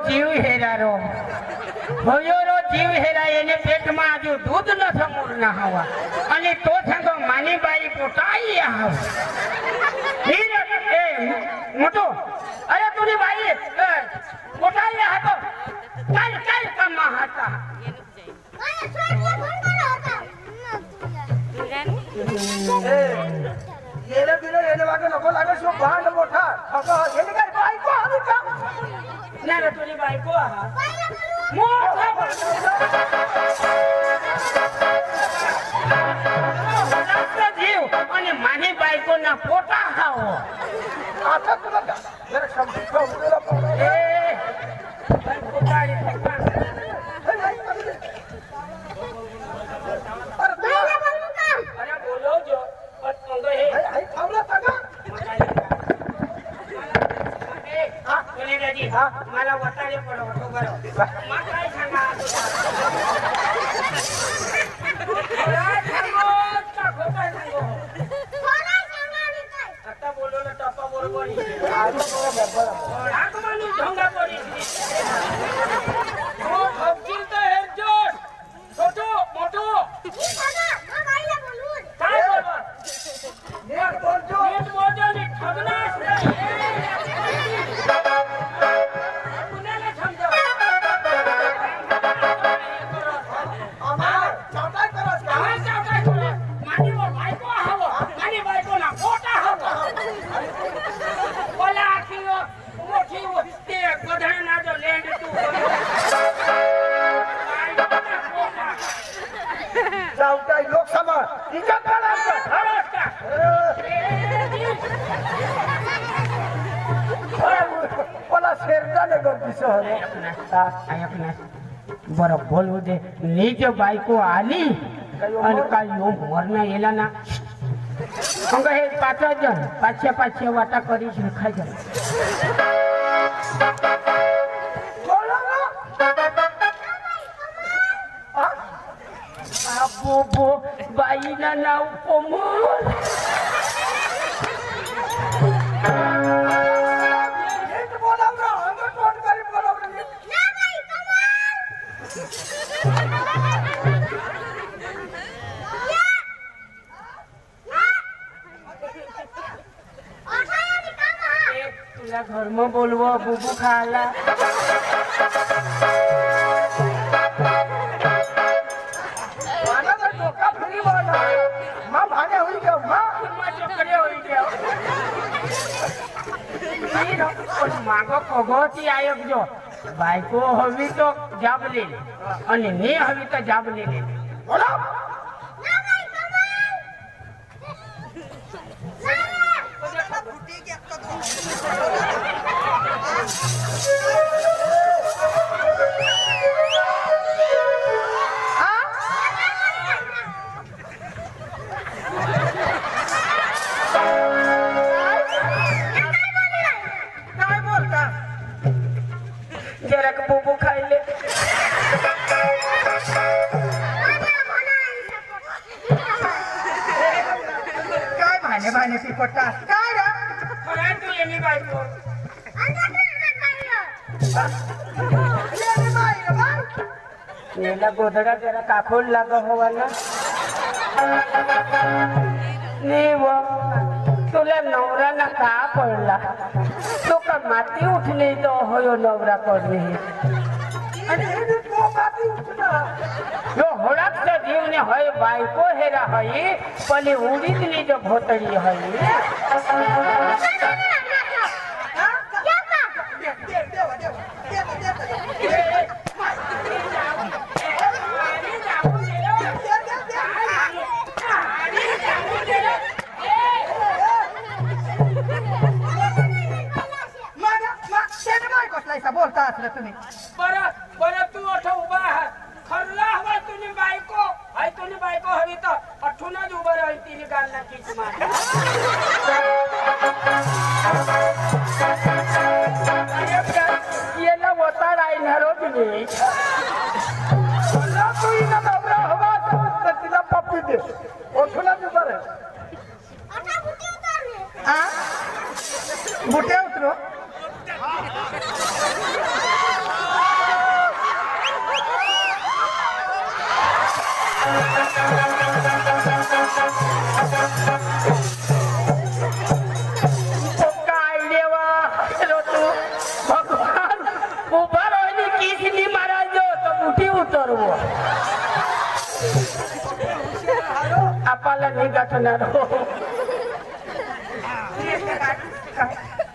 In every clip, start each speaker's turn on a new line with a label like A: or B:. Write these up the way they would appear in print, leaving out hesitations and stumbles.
A: जीव हेरारो भयोरो जीव हेरा एने पेट में आज दूध न समूर न हवा अने तो संग मानी बाई पोटाई आव हीर ए मोटो अरे तूने बाई पोटाई आ तो कल कल कमा हाता अरे सोनिया फोन करो होता
B: येले बिले येले वागे नको लागे सो भांड मोठा अगं येले काय बायको आली का
A: ना रे तुझी बायको आहा मोठा रात्र जीव आणि मानी बायको ना पोटा खाओ
B: आता तुला जरा शब्द खाऊला
A: ए बायको गाडी पकड अरे बोलो जो पत मंगो हे
B: थांबला सगळा
A: मला वटाळे पडवतो बरोबर मग काय सांगा आता बोललो ना टप्पा बरोबर माणूस ढोंगा पडी तर एक जोड छोटो मोठो काय बोलवा नीट बोलतो नीट ठगनास पुण्याला समजा मानी बायको ना पोटा हवं बोला आखी मोठी ते गधळना जो लँड तू
B: जाऊताय लोकसभा तिच्या काळात
A: खरंच का
B: मला शेरदाने गरजेच
A: बरं बोलू दे नीच बायको आली आणि काय यो मरण येला ना मग हे 5 जण 500 वाटा करी खायचं बो बाईला नाव कोमल तुला घर में बोलवो बुबू खाला मागो पगोती आयोग जो बायको हवी तो जाब ले आणि ने हवी तो जाब ले जरा बुबू खाइले
B: काय भाने भाने पिपटा काय रे
A: काय तू येणी बायको येला गोधडा जरा काखोल लाग हवाला नेव तुला नवरा ना का पडला तो का माती उठले तो होयो नवरा पडले
B: आणि हे तो माती उठना
A: यो होळाच जीवने होय बायको हेरा होई पली उडीतली जो भोतडी होई
B: बोलता असलं तुम्ही
A: बरं तू अठ उभा आहात खरला हवा तुझी बायको हाय तुझी बायको हवी तर अठूनच उभं राहील तिने गालना किच मार येला वतार राहणार हो तुम्ही
B: तू इथं नवरा हवा तर तिला पप्पी दे अठूनच उभं राहील बुटे उतरो
A: नाही गाठणार हो.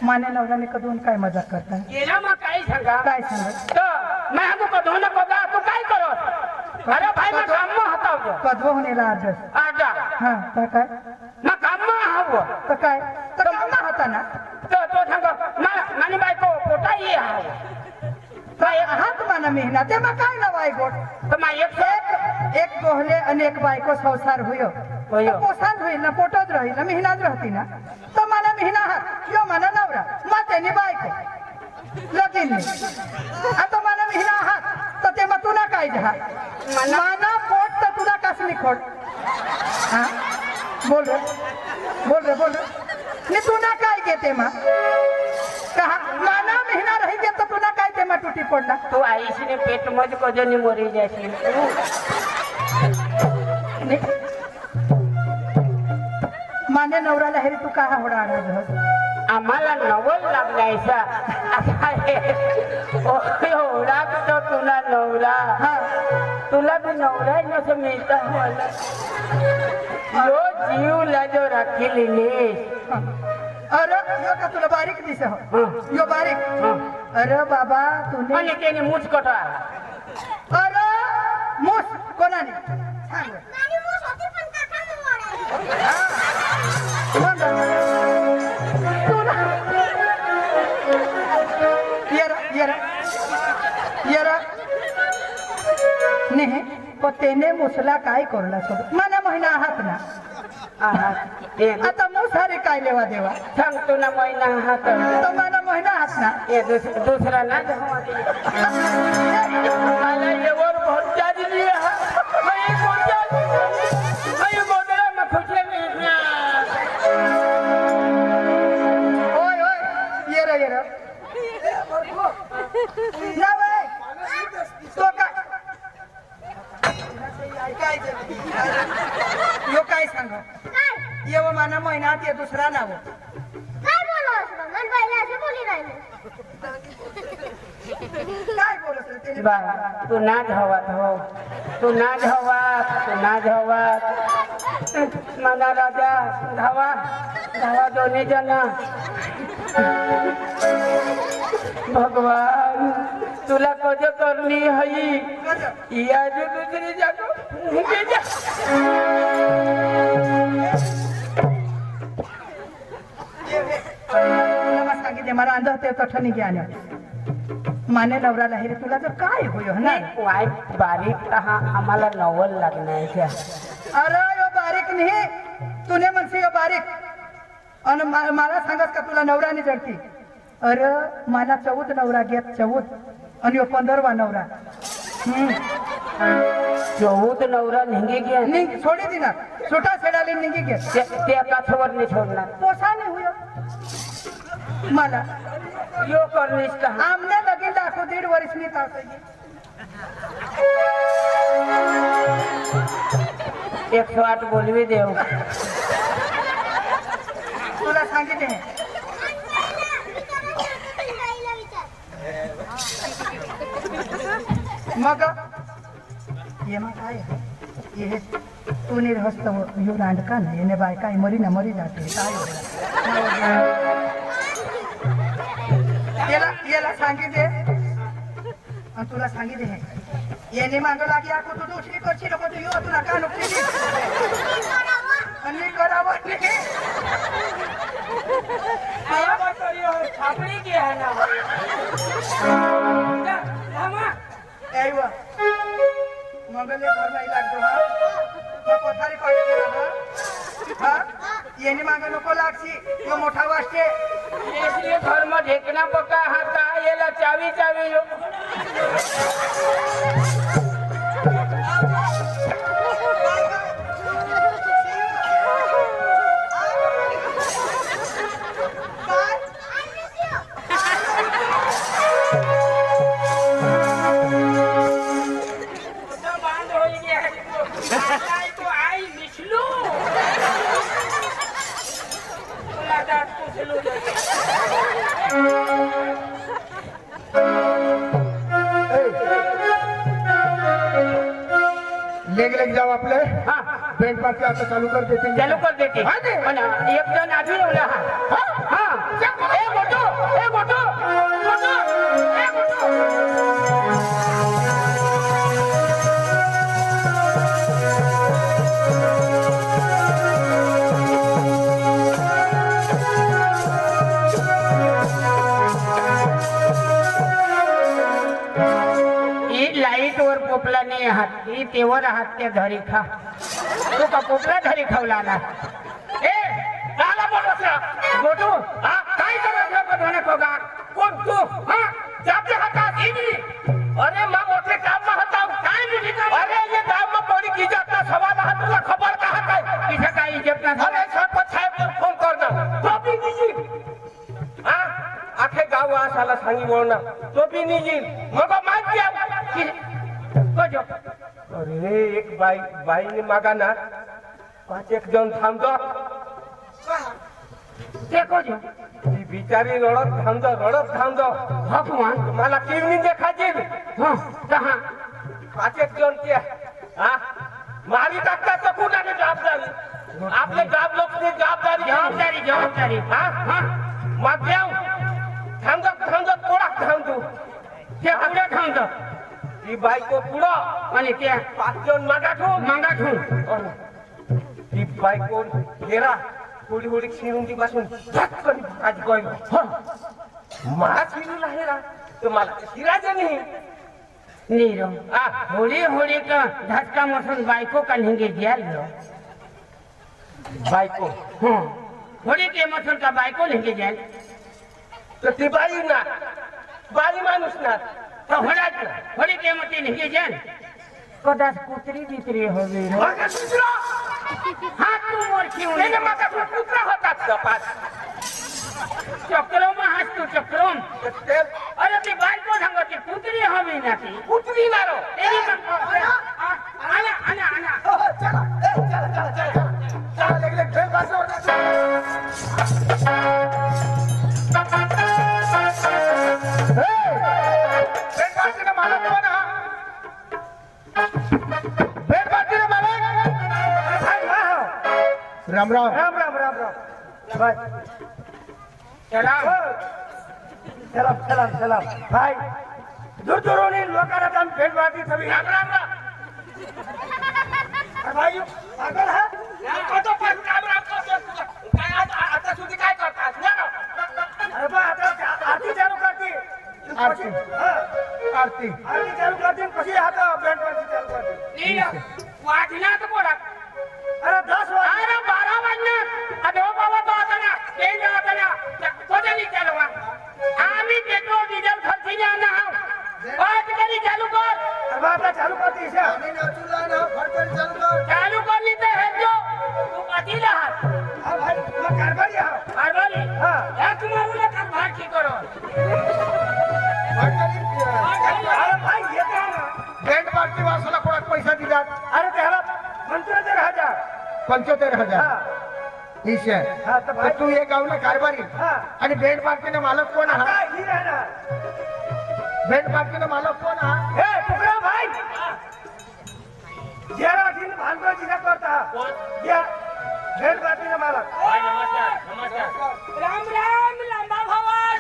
C: माने नवऱ्याने कधून काय मजाक करताय
A: गेला मग काय सांगा
C: काय सांगत
A: तर मैं तू कधो न कदा तू काय करत अरे भाई मैं काम में हटाव
C: कधव होणेला आजच
A: आजा
C: हा तर काय
A: मैं काम में हाव
C: तर काय तर कामा होता ना
A: तो सांग मानी बायको पोटा ये हाव
C: काय हात माना मेहना ते मग काय नवाय गोट
A: तर मैं
C: एक गोहले आणि एक बायको संसार होयो पोसाच होईल ना पोटच राहील ना मेहनाच राहती ना तर मला मेहना हात यो मला नवरा मग त्याने बायको लगीन आता मला मेहना हात तर ते मग तुला काय जहा माना पोट तर तुला कसली खोट हा बोल रे मी तुला काय घेते मग कहा माना मेहना रही गे तर तुला काय ते मग तुटी पडला
A: तू आईशीने पेट मध्ये कधी मरी जाशील
C: माने नवऱ्याला हेरी तू काय होडा आणायचं
A: आम्हाला नवल लागलायचा आता एवढा तो तुला नवला
C: हा
A: तुला भी नवला नसं मिळता मला यो जीवला जो राखील
C: अरे यो का तुला बारीक दिस यो बारीक अरे बाबा तूने
A: आणि त्याने मुच कटा
C: अरे मूस कोणाने सांग नाही पण त्याने मुसला काय करला सोबत मला महिना आहात ना आता मुसारे काय लेवा देवा
A: सांगतो ना महिना हात
C: तो मला महिना आहात ना
A: ये दुसरा ना मला येवर बहुत जादी लिया मैं कौन जादी मैं बोलला मैं खुशी नहीं
C: ओय ये रे ना बाय तो यो काय सांग येव माना महिन्यात ये दुसरा नाव
D: काय बोलत मन बाईला असे बोली राहिले
C: काय बोलत रे त्याने?
A: बा तू ना धावात हो तू ना धावात मला राजा धावा दोन्ही जण भगवान तुला कज करनी हई
C: गजब.
A: या जो दुसरी जागो मुके जा
C: तुला मग सांगितले मला अंध ते कठणी ज्ञान माने नवराला हे रे तुला जर काय होय ना
A: वाय बारीक हा आम्हाला नवल लागण्याच्या
C: अरे यो बारीक नाही तुने म्हणसे यो बारीक आणि मला सांगत का तुला नवराने जडती अरे मला 14 नवरा घेत 14 आणि यो 15वा नवरा
A: 14 नवरा निघे घ्या
C: निंग छोडी दी ना छोटा सेडाले निंगी घे
A: त्या काथवर नाही सोडणार
C: पोसाने होय मला
A: यो करनीस का
C: आमने लगीन दाखव 1.5 वर्षनी तासगी
A: 108 बोलवी देव
C: तुला सांगितले मग ये मग काय ये तू निर्हस्त यो रांडका ना येणे बाय काय मरी जाते काय याला सांगितले आणि तुला सांगितले येणे मागं लागी आको तू दुसरी करशी नको तू यो तुला का नुकती आणि करावं
A: छापडी की है ना
C: मगले घर नाही लागतो हा मग पथारी पाहिजे हा येणे मागं नको लागशी तो मोठा वाटते
A: इसलिए घर में ढेकना पका हाथा येला चावी यो
B: पार्टी आता चालू कर देते
A: चालू कर देते
B: हा ते.
A: पण एक जण आधी येऊला हा ए मोठो ए मोठो मोठो ए मोठो लाईट वर पोपला नाही आहात ती तेवर आहात त्या घरी खा तू का पोपला घरी खावला ना ए काला बोलवसा गोटू हा काय करायचं बघणे कोगा कोण तू हा जाते हातात इनी अरे मा मोठे काम में हता काय नाही अरे ये काम में पड़ी की जाता सवाल हात तुला खबर कहा काय इथे काय इज्जत ना अरे सरपंच साहेब फोन कर ना टोपी निजी हा आखे गाव आसाला सांगी बोलना टोपी निजी मग माहिती आहे अरे एक बाईने मागा ना 5-1 जण थांबतो ती बिचारी रडत थांबतो भगवान मला टीव्ही देखायची कहा 5-1 जण ते हा मारी टाकतात तर कुणाने जबाबदारी आपले गाव लोकची जबाबदारी हा मग देव थांबत कोणाक थांबतो ते पुढे थांबतो ती बायको पुढं आणि त्या 5 जण मागाठून ती बायको घेरा थोडी शिरून ती पासून झटकन आज गोय मा शिरू हेरा तुम्हाला शिरायचं नाही नीरो होळी का झटका मसून बायको का निघे जेल बायको होळी के मसून का बायको निघे जेल तर ती बाई ना बाई माणूस ना तो होळी के मती निघे जेल कदाच कुत्री बित्री होगी हाथ तू मोरखी होने माता कुत्रा होतात का पाच चक्रोम हाथ तू चक्रोम अरे ती बायको सांगते कुत्री हवी ना ती कुत्री ना रो आना चला लेकिन खेळ पास
B: राम भाई सलाम भाई दूर लोकांना जाऊन भेट वाटली सगळी राम भाई पागल हा आता सुधी काय करतात अरे बा आता आरती चालू करते आरती चालू करते कशी आता भेट वाटली चालू करते वाटला तर बोला अरे 10 अरे 12 वाजणार अरे ओ बाबा तो आता ना ते आता ना कोणी चालवा आम्ही पेट्रोल डिझेल खर्चीने आणा वाट करी चालू कर अब आता चालू करते इसे आम्ही नचुला ना फटफट चालू करली तर हे जो तू पाटीला हा भाई तू कारभारी हां एक मारूला कारभार की करो अरे भाई येता ना बँड पार्टी वासला कोणाक पैसा दिलात अरे त्याला 75,000 इशे तर तू एक गावला कारभारी आणि बँड पार्टीने मालक कोण हा बँड पार्टीने मालक कोण हा हे तुकरा भाई जरा दिन भांडो जिना करता या बँड पार्टीने मालक भाई नमस्कार राम लांबा भवन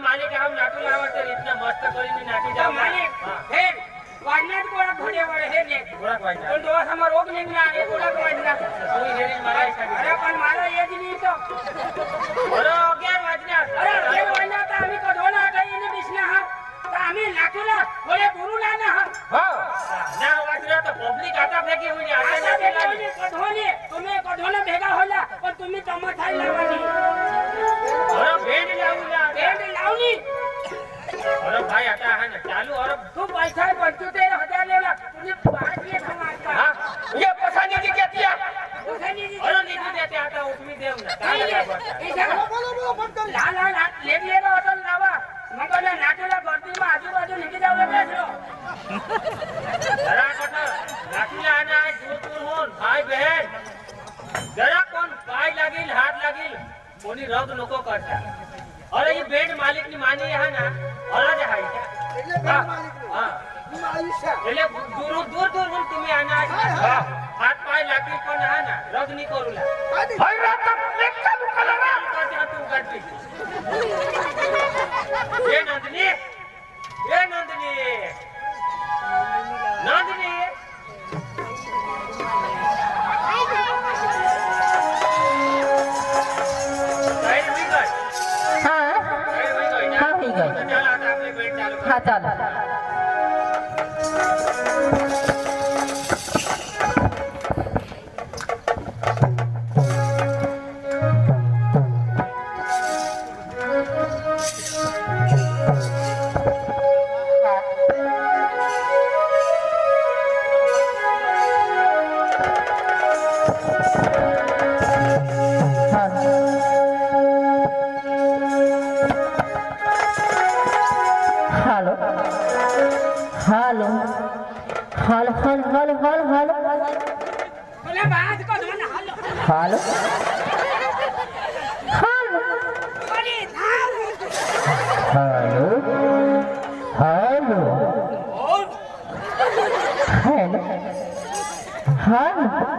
B: मालिक हम नाटू लावते इतना मस्त करी मी नाटी जा मालिक हे वाढण्यात कोणा घोडे वळ हे ने कोणाक वाढणार पण तो समोर रोग निघला हे कोणाक वाढणार तुम्ही हेरी मारायचा अरे पण मला येत नाही तो अरे 11 वाजणार अरे 11 वाजणार तर आम्ही कधोला आटाईने दिसना हा तर आम्ही नाटूला थोडे गुरुला ना हा ना वाजणार तर पब्लिक आता फेकी होईल आता फेकी कधोने तुम्ही कधोने भेगा होला पण तुम्ही तमाथाई लावली अरे भेंड लावली अरे भाई आता है ना चालू और तू पैसा 75,000 लेला तुझे बाहर किए था हां ये पसानी की कहती है पसानी की अरे नहीं देते आता उसमें देव ना बोलो मत कर लाल ले होटल लावा मग ना नाटूला गर्दी में आजूबाजू निकल जाऊ बेसरो जरा कटा नाटूला आना दूर होन भाई बहन जरा कोण पाय लागील हात लागील कोणी रग नको करता अरे ये बेड मालिक नी मानी है ना अरे हाय એટલે દૂર દૂર દૂર तुम्ही आणा हात पाय लागतील पण हा ना लग्न करूला तू काढली ए नंदिनी नंदिनी
C: हा चालू hello hello hello hello hello hello
A: बोला बात को ना हेलो
C: हेलो हेलो
A: बोली धाव
C: हेलो हेलो हेलो हेलो